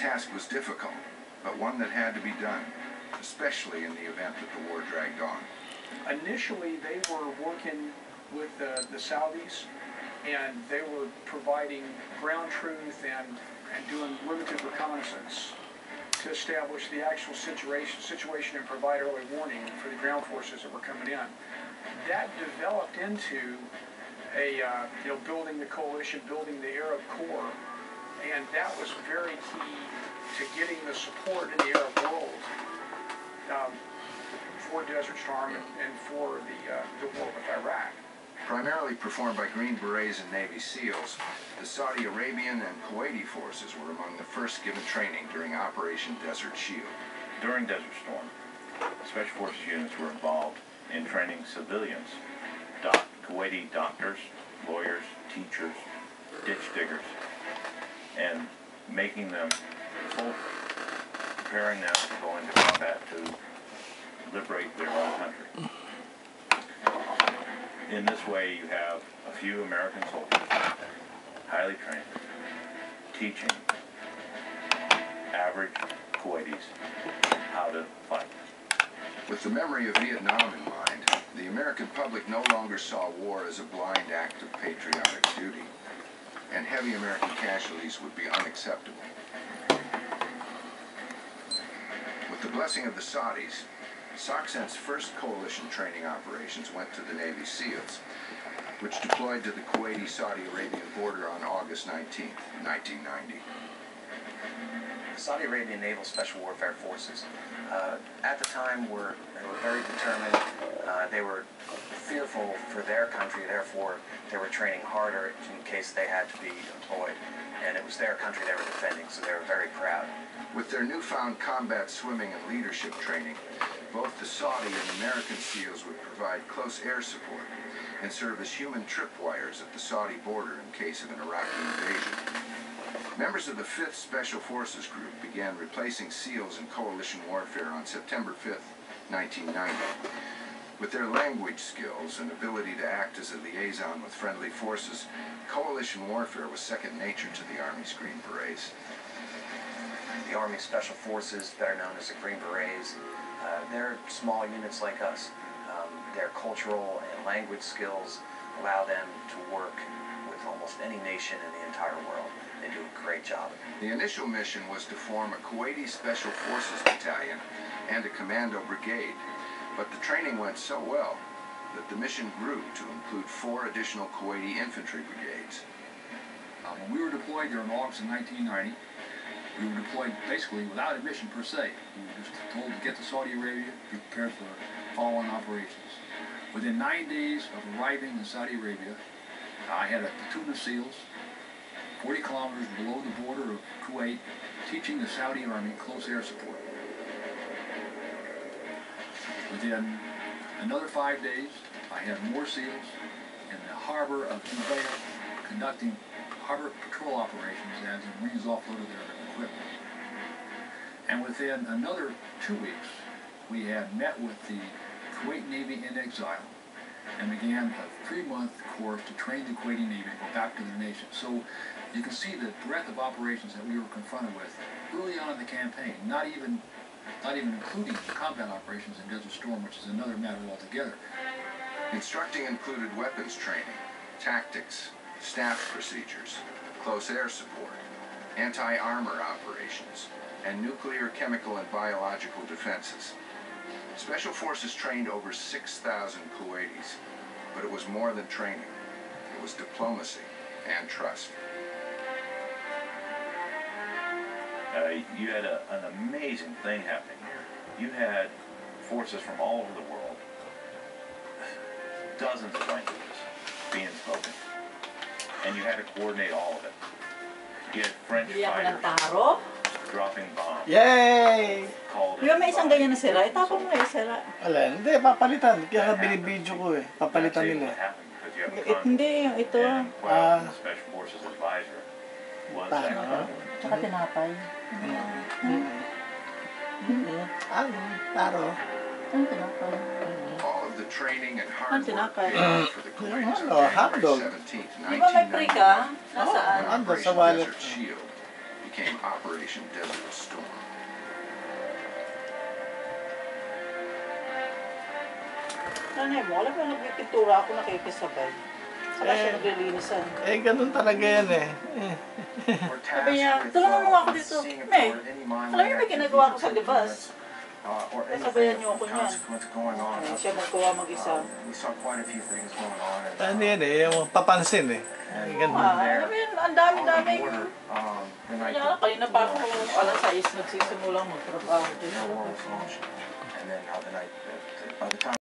task was difficult, but one that had to be done, especially in the event that the war dragged on. Initially, they were working with the Saudis, and they were providing ground truth and doing limited reconnaissance to establish the actual situation and provide early warning for the ground forces that were coming in. That developed into building the coalition, building the Arab Corps, and that was very key to getting the support in the Arab world for Desert Storm and for the war with Iraq. Primarily performed by Green Berets and Navy SEALs, the Saudi Arabian and Kuwaiti forces were among the first given training during Operation Desert Shield. During Desert Storm, Special Forces units were involved in training civilians, Kuwaiti doctors, lawyers, teachers, ditch diggers, and making them soldiers, preparing them to go into combat to liberate their own country. In this way, you have a few American soldiers, highly trained, teaching average Kuwaitis how to fight. With the memory of Vietnam in mind, the American public no longer saw war as a blind act of patriotic duty, and heavy American casualties would be unacceptable. With the blessing of the Saudis, SOCCENT's first coalition training operations went to the Navy SEALs, which deployed to the Kuwaiti-Saudi Arabian border on August 19, 1990. The Saudi Arabian Naval Special Warfare Forces, at the time, they were very determined. They were fearful for their country, therefore they were training harder in case they had to be deployed. And it was their country they were defending, so they were very proud. With their newfound combat swimming and leadership training, both the Saudi and American SEALs would provide close air support and serve as human tripwires at the Saudi border in case of an Iraqi invasion. Members of the 5th Special Forces Group began replacing SEALs in coalition warfare on September 5, 1990. With their language skills and ability to act as a liaison with friendly forces, coalition warfare was second nature to the Army's Green Berets. The Army Special Forces, better known as the Green Berets, they're small units like us. Their cultural and language skills allow them to work with almost any nation in the entire world. They do a great job. The initial mission was to form a Kuwaiti Special Forces Battalion and a commando brigade, but the training went so well that the mission grew to include 4 additional Kuwaiti infantry brigades. When we were deployed there in August of 1990, we were deployed basically without a mission per se. We were just told to get to Saudi Arabia, be prepared for follow-on operations. Within 9 days of arriving in Saudi Arabia, I had a platoon of SEALs 40 kilometers below the border of Kuwait, teaching the Saudi Army close air support. Within another 5 days, I had more SEALs in the harbor of Dubai conducting harbor patrol operations as the Marines offloaded their equipment. And within another 2 weeks, we had met with the Kuwait Navy in exile and began a 3-month course to train the Kuwaiti Navy and go back to their nation. So you can see the breadth of operations that we were confronted with early on in the campaign, not even including combat operations in Desert Storm, which is another matter altogether. Instructing included weapons training, tactics, staff procedures, close air support, anti-armor operations, and nuclear, chemical, and biological defenses. Special Forces trained over 6,000 Kuwaitis, but it was more than training. It was diplomacy and trust. You had an amazing thing happening here. You had forces from all over the world, dozens of languages being spoken, and you had to coordinate all of it. You had French fighters dropping bombs. Yay! Yung may isang ganyan na sira, itapon mo na yung sira. Alin? Hindi, papalitan. Kaya binibidyo ko eh. Papalitan nila. Hindi, yung ito. Special Forces advisor was Taro. Tsaka tinapay. Taro. Ang tinapay. All of the training and hard work paid for the Kuwaitis on January 17, 1990. Di ba may pre ka? Nasaan? Operation Desert Shield became Operation Desert Storm. Nanay mo, alam mo, nagpipintura ako nakikisabay. Saka siya naglilinisan. Ganun talaga yan eh. We're tasked Sabi niya, with, tulungan mo nga ako dito. seeing if May, there were any mining alam niyo may ginagawa ko sa libas. or Sabayan niyo ako anything of niyan. consequence going on. Siya magkuha mag-isa. We saw quite a few things going on. Ano yan eh, yung papansin eh. Ganun. Alam mo yun, ang dami-dami. The night Kaya kanina pa ako alas 6 nagsisimulang magtrabaho. the war was launched. And then the night, by the time